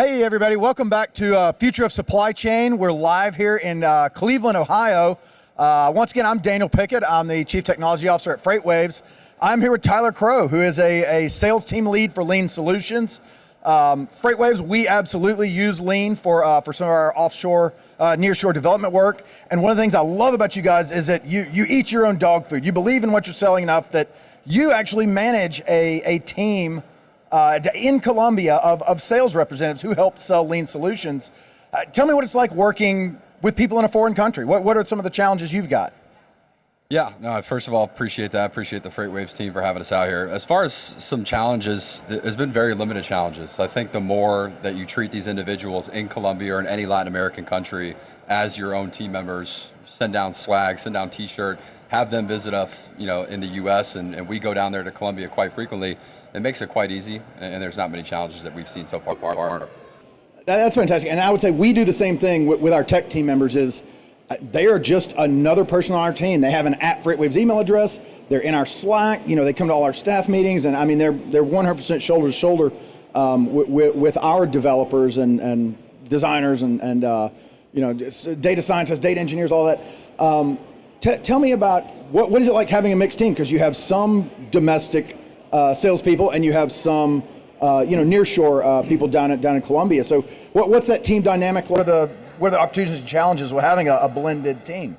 Hey everybody, welcome back to Future of Supply Chain. We're live here in Cleveland, Ohio. Once again, I'm Daniel Pickett. I'm the Chief Technology Officer at Freightwaves. I'm here with Tyler Crowe, who is a sales team lead for Lean Solutions. Freightwaves, we absolutely use Lean for some of our offshore, nearshore development work. And one of the things I love about you guys is that you eat your own dog food. You believe in what you're selling enough that you actually manage a team in Colombia of sales representatives who help sell Lean Solutions. Tell me what it's like working with people in a foreign country. What are some of the challenges you've got? Yeah, no, first of all, appreciate that. Appreciate the Freightwaves team for having us out here. As far as some challenges, there's been very limited challenges. So I think the more that you treat these individuals in Colombia or in any Latin American country as your own team members, send down swag, send down t-shirt, have them visit us, in the US, and we go down there to Colombia quite frequently. It makes it quite easy, and there's not many challenges that we've seen so far. That's fantastic, and I would say we do the same thing with our tech team members. Is they are just another person on our team. They have an @Freightwaves email address. They're in our Slack. They come to all our staff meetings, and I mean they're 100% shoulder to shoulder with our developers and designers and data scientists, data engineers, all that. Tell me about what is it like having a mixed team, because you have some domestic salespeople and you have some nearshore people down in Colombia. So what's that team dynamic? What are the opportunities and challenges with having a blended team?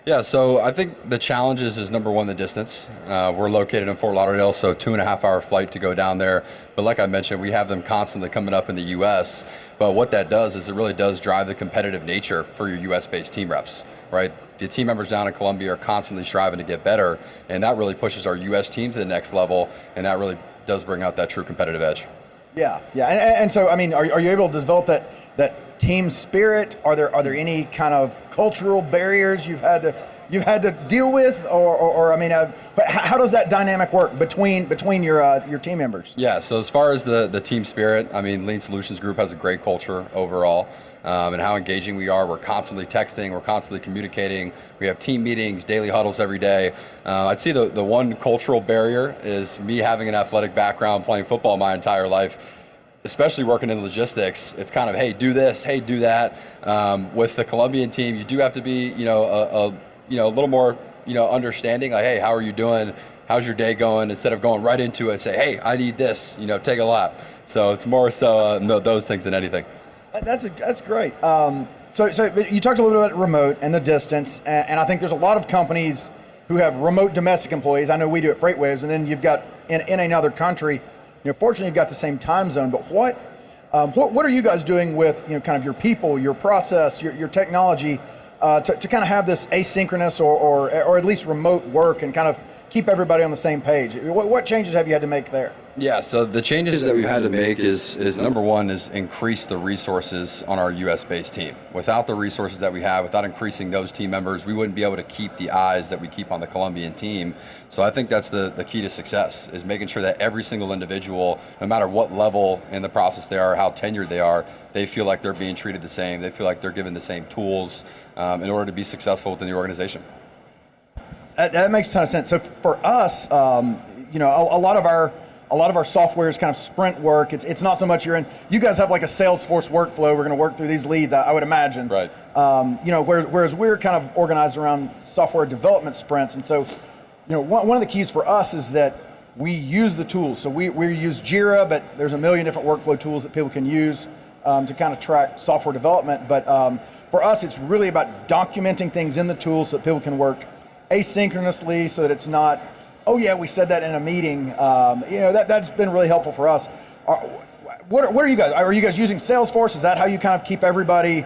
Yeah, so I think the challenges is number one, the distance. We're located in Fort Lauderdale, so 2.5-hour flight to go down there. But like I mentioned, we have them constantly coming up in the US. But what that does is it really does drive the competitive nature for your US-based team reps, right? The team members down in Colombia are constantly striving to get better, and that really pushes our US team to the next level, and that really does bring out that true competitive edge. Yeah. And so, I mean, are you able to develop that team spirit? Are there any kind of cultural barriers you've had to deal with, or I mean, how does that dynamic work between your team members? Yeah. So as far as the team spirit, I mean, Lean Solutions Group has a great culture overall, and how engaging we are. We're constantly texting. We're constantly communicating. We have team meetings, daily huddles every day. I'd say the one cultural barrier is me having an athletic background, playing football my entire life. Especially working in logistics, it's kind of, hey, do this, hey, do that. With the Colombian team, you do have to be, a little more, understanding. Like, hey, how are you doing? How's your day going? Instead of going right into it and say, hey, I need this. Take a lap. So it's more so those things than anything. That's great. So you talked a little bit about remote and the distance, and I think there's a lot of companies who have remote domestic employees. I know we do at Freightwaves, and then you've got in another country. Fortunately, you've got the same time zone, but what are you guys doing with kind of your people, your process, your technology to kind of have this asynchronous or at least remote work and kind of keep everybody on the same page? What changes have you had to make there? Yeah, so the changes that we've had to make is number one is increase the resources on our US-based team. Without the resources that we have, without increasing those team members, we wouldn't be able to keep the eyes that we keep on the Colombian team. So I think that's the key to success, is making sure that every single individual, no matter what level in the process they are, how tenured they are, they feel like they're being treated the same. They feel like they're given the same tools in order to be successful within the organization. That makes a ton of sense. So for us, a lot of our software is kind of sprint work. It's not so much you guys have like a Salesforce workflow. We're going to work through these leads, I would imagine. Right. Whereas we're kind of organized around software development sprints. And so, one of the keys for us is that we use the tools. So we use Jira, but there's a million different workflow tools that people can use to kind of track software development. But for us, it's really about documenting things in the tools so that people can work asynchronously, so that it's not, oh yeah, we said that in a meeting. That's been really helpful for us. What are you guys? Are you guys using Salesforce? Is that how you kind of keep everybody,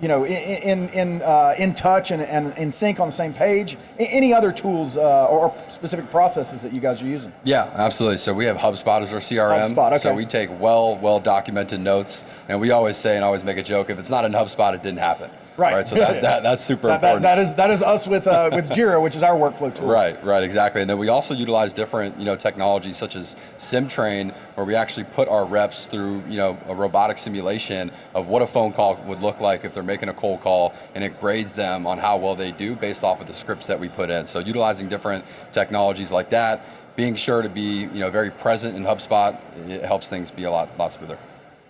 in touch and in sync on the same page? Any other tools or specific processes that you guys are using? Yeah, absolutely. So we have HubSpot as our CRM. HubSpot, okay. So we take well documented notes, and we always say and always make a joke, if it's not in HubSpot, it didn't happen. Right. So that's super important. That is us with Jira, which is our workflow tool. Right, exactly. And then we also utilize different technologies such as SimTrain, where we actually put our reps through a robotic simulation of what a phone call would look like if they're making a cold call, and it grades them on how well they do based off of the scripts that we put in. So utilizing different technologies like that, being sure to be very present in HubSpot, it helps things be a lot smoother.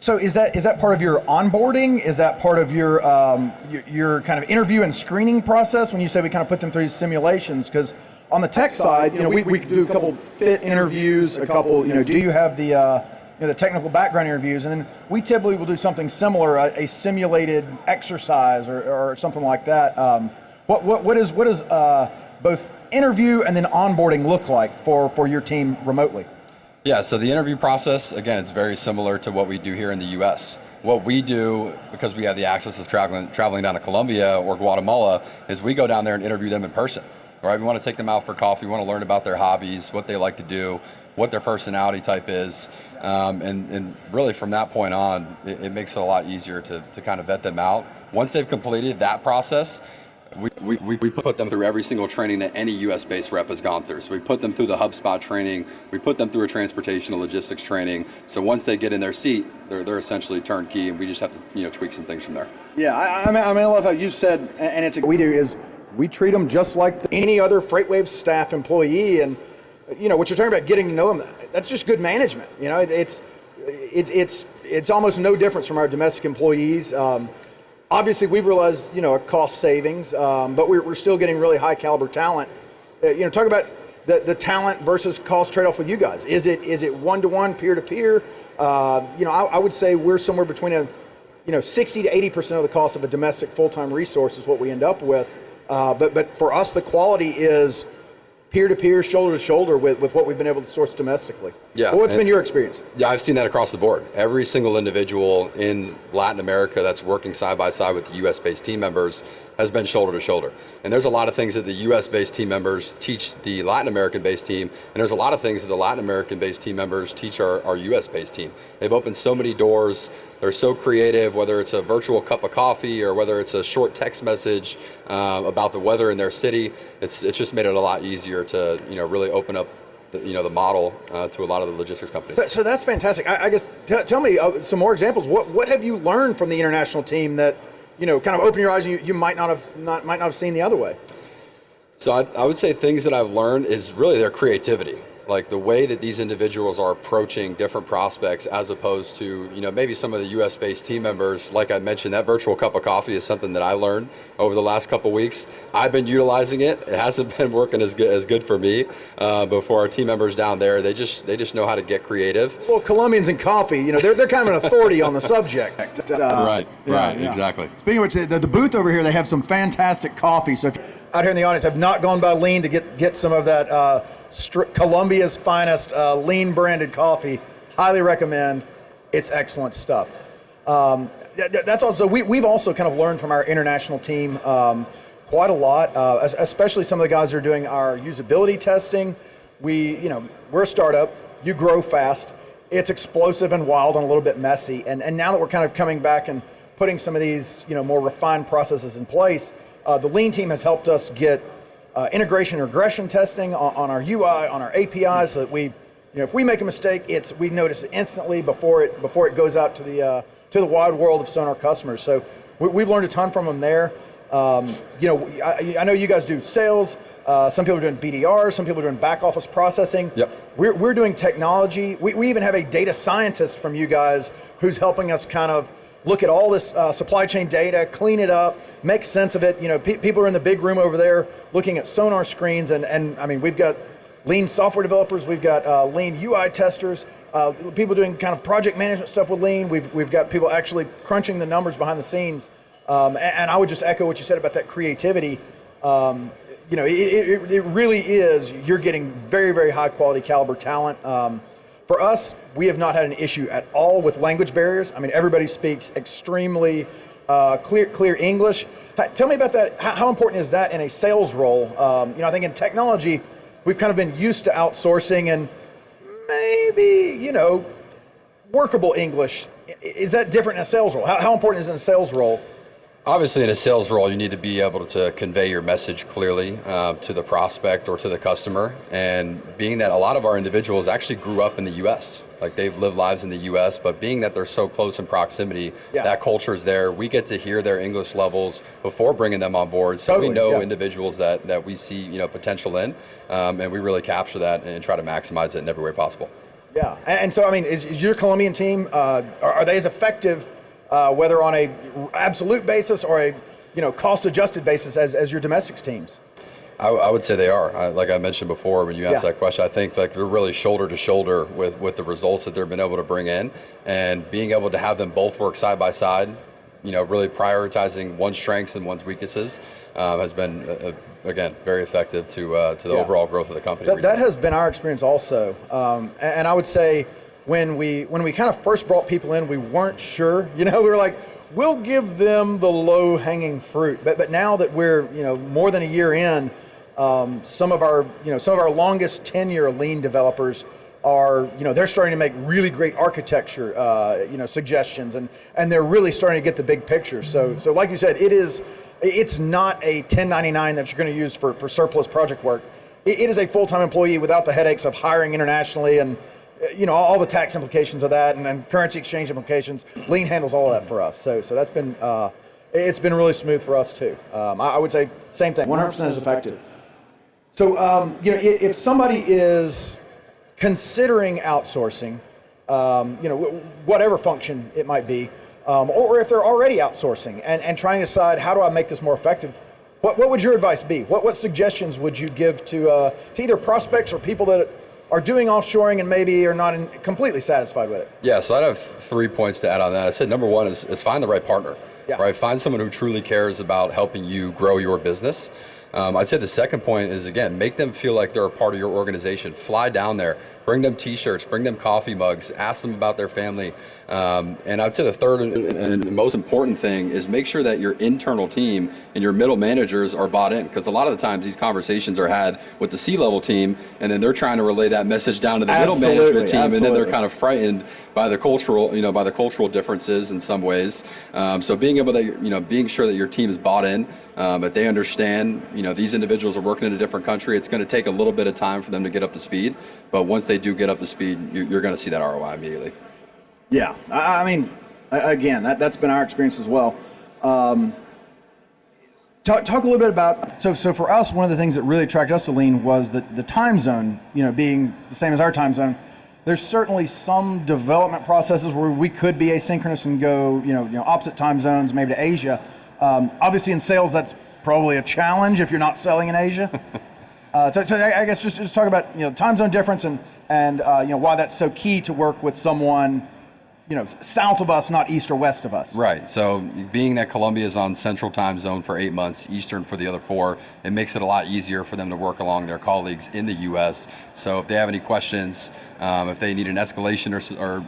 So is that part of your onboarding? Is that part of your kind of interview and screening process when you say we kind of put them through these simulations? Because on the tech side, we do a couple fit interviews, a couple, do you have the technical background interviews, and then we typically will do something similar, a simulated exercise or something like that. What does both interview and then onboarding look like for your team remotely? Yeah, so the interview process, again, it's very similar to what we do here in the U.S. What we do, because we have the access of traveling down to Colombia or Guatemala, is we go down there and interview them in person. Right? We want to take them out for coffee. We want to learn about their hobbies, what they like to do, what their personality type is. And really from that point on, it makes it a lot easier to kind of vet them out. Once they've completed that process, we put them through every single training that any US-based rep has gone through. So we put them through the HubSpot training, we put them through a transportation and logistics training. So once they get in their seat, they're essentially turnkey, and we just have to tweak some things from there. Yeah, I mean, I love how you said, and it's what we do is we treat them just like any other Freightwaves staff employee, and what you're talking about, getting to know them, that's just good management. It's almost no difference from our domestic employees. Obviously, we've realized, a cost savings, but we're still getting really high caliber talent. Talk about the talent versus cost trade-off with you guys. Is it one-to-one, peer-to-peer? I would say we're somewhere between 60 to 80% of the cost of a domestic full-time resource is what we end up with. But for us, the quality is peer-to-peer, shoulder-to-shoulder with what we've been able to source domestically. Yeah. Well, what's been your experience? Yeah, I've seen that across the board. Every single individual in Latin America that's working side by side with the US-based team members has been shoulder to shoulder. And there's a lot of things that the US-based team members teach the Latin American-based team, and there's a lot of things that the Latin American-based team members teach our US-based team. They've opened so many doors. They're so creative, whether it's a virtual cup of coffee or whether it's a short text message about the weather in their city. It's just made it a lot easier to really open up the model to a lot of the logistics companies. So that's fantastic. I guess tell me some more examples. What have you learned from the international team that kind of open your eyes and you might not have seen the other way? So I would say things that I've learned is really their creativity. Like the way that these individuals are approaching different prospects as opposed to, maybe some of the US-based team members. Like I mentioned, that virtual cup of coffee is something that I learned over the last couple of weeks. I've been utilizing it. It hasn't been working as good for me, but for our team members down there, they just know how to get creative. Well, Colombians and coffee, they're kind of an authority on the subject. Right, exactly. Speaking of which, the booth over here, they have some fantastic coffee. So if out here in the audience have not gone by Lean to get some of that Colombia's finest Lean branded coffee, highly recommend. It's excellent stuff. That's also, we've also kind of learned from our international team quite a lot, especially some of the guys who are doing our usability testing. We're a startup, you grow fast, it's explosive and wild and a little bit messy. And now that we're kind of coming back and putting some of these more refined processes in place, the Lean team has helped us get integration and regression testing on our UI, on our APIs, so that if we make a mistake, we notice it instantly before it goes out to the wide world of Sonar customers. So we've learned a ton from them there. I know you guys do sales. Some people are doing BDRs. Some people are doing back office processing. Yep. We're doing technology. We even have a data scientist from you guys who's helping us kind of look at all this supply chain data, clean it up, make sense of it. People are in the big room over there looking at Sonar screens, and I mean, we've got Lean software developers, we've got Lean UI testers, people doing kind of project management stuff with Lean. We've got people actually crunching the numbers behind the scenes. And I would just echo what you said about that creativity. It really is, you're getting very, very high quality caliber talent. For us, we have not had an issue at all with language barriers. I mean, everybody speaks extremely clear English. Tell me about that. How important is that in a sales role? I think in technology, we've kind of been used to outsourcing and maybe, workable English. Is that different in a sales role? How important is it in a sales role? Obviously, in a sales role, you need to be able to convey your message clearly to the prospect or to the customer. And being that a lot of our individuals actually grew up in the U.S., like they've lived lives in the U.S., but being that they're so close in proximity, that culture is there. We get to hear their English levels before bringing them on board. So we know individuals that we see potential in, and we really capture that and try to maximize it in every way possible. Yeah, and so I mean, is your Colombian team are they as effective, whether on a absolute basis or a cost adjusted basis as your domestics teams? I would say they are. Like I mentioned before, when you asked that question, I think like they're really shoulder to shoulder with the results that they've been able to bring in, and being able to have them both work side by side. Really prioritizing one's strengths and one's weaknesses has been, again, very effective to the overall growth of the company. That has been our experience also. And I would say when we kind of first brought people in, we weren't sure. We were like, we'll give them the low-hanging fruit. But now that we're more than a year in, some of our longest tenure lean developers are, they're starting to make really great architecture, suggestions, and they're really starting to get the big picture. So like you said, it's not a 1099 that you're going to use for surplus project work. It is a full-time employee without the headaches of hiring internationally and, all the tax implications of that and currency exchange implications. Lean handles all of that for us. So that's been, it's been really smooth for us too. I would say same thing, 100% is effective. So, if somebody is considering outsourcing, whatever function it might be, or if they're already outsourcing and trying to decide, how do I make this more effective? What would your advice be? What suggestions would you give to either prospects or people that are doing offshoring and maybe are not completely satisfied with it? Yeah, so I'd have 3 points to add on that. I said number one is find the right partner. Yeah. Right? Find someone who truly cares about helping you grow your business. I'd say the second point is, again, make them feel like they're a part of your organization. Fly down there, bring them t-shirts, bring them coffee mugs, ask them about their family. And I'd say the third and most important thing is make sure that your internal team and your middle managers are bought in, because a lot of the times these conversations are had with the C-level team, and then they're trying to relay that message down to the middle management team, and then they're kind of frightened by the cultural differences in some ways. So being able to, being sure that your team is bought in, that they understand, these individuals are working in a different country. It's going to take a little bit of time for them to get up to speed, but once they do get up to speed, you're going to see that ROI immediately. Yeah, I mean, again, that's been our experience as well. Talk a little bit about, so for us, one of the things that really attracted us to Lean was that the time zone, being the same as our time zone. There's certainly some development processes where we could be asynchronous and go, opposite time zones, maybe to Asia. Obviously in sales, that's probably a challenge if you're not selling in Asia. So I guess just talk about time zone difference and why that's so key to work with someone south of us, not east or west of us. Right. So being that Colombia is on central time zone for 8 months, Eastern for the other 4, it makes it a lot easier for them to work along their colleagues in the U.S. So if they have any questions, if they need an escalation or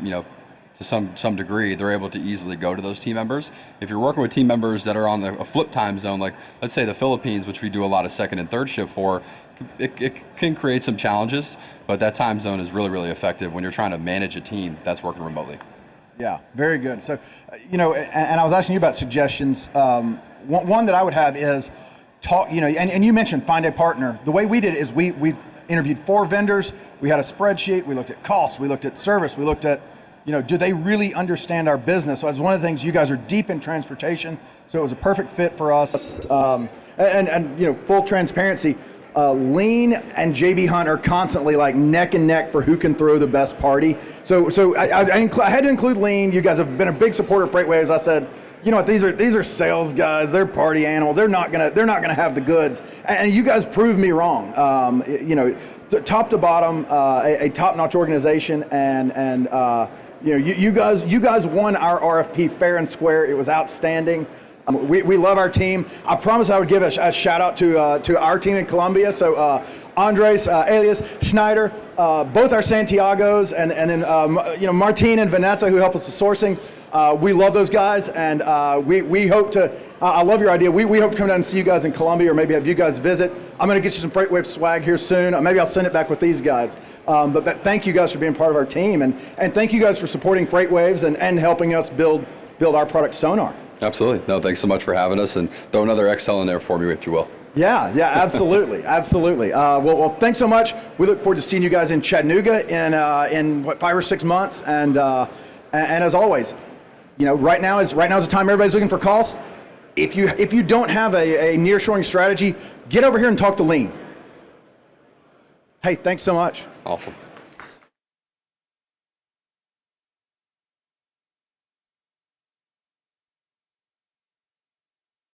to some degree, they're able to easily go to those team members. If you're working with team members that are on a flip time zone, like let's say the Philippines, which we do a lot of second and third shift for, it can create some challenges, but that time zone is really, really effective when you're trying to manage a team that's working remotely. Yeah, very good. So, and I was asking you about suggestions. One that I would have is talk, and you mentioned find a partner. The way we did it is we interviewed 4 vendors. We had a spreadsheet. We looked at costs. We looked at service. We looked at, do they really understand our business? So it's one of the things, you guys are deep in transportation, so it was a perfect fit for us. And full transparency, Lean and JB Hunt are constantly like neck and neck for who can throw the best party. So I had to include Lean. You guys have been a big supporter of Freightwaves. I said, these are sales guys. They're party animals. They're not gonna have the goods. And you guys proved me wrong. Top to bottom, a top-notch organization, and you guys won our RFP fair and square. It was outstanding. We love our team. I promised I would give a shout out to our team in Colombia. So Andres, Elias, Schneider, both our Santiagos, and then Martine and Vanessa, who help us with sourcing. We love those guys, and we hope to. I love your idea. We hope to come down and see you guys in Colombia, or maybe have you guys visit. I'm going to get you some Freightwave swag here soon. Maybe I'll send it back with these guys. But thank you guys for being part of our team, and thank you guys for supporting Freightwaves and helping us build our product Sonar. Absolutely. No, thanks so much for having us, and throw another Excel in there for me, if you will. Yeah, absolutely, absolutely. Well, thanks so much. We look forward to seeing you guys in Chattanooga in 5 or 6 months, and as always, right now is the time everybody's looking for costs. If you don't have a nearshoring strategy, get over here and talk to Lean. Hey, thanks so much. Awesome.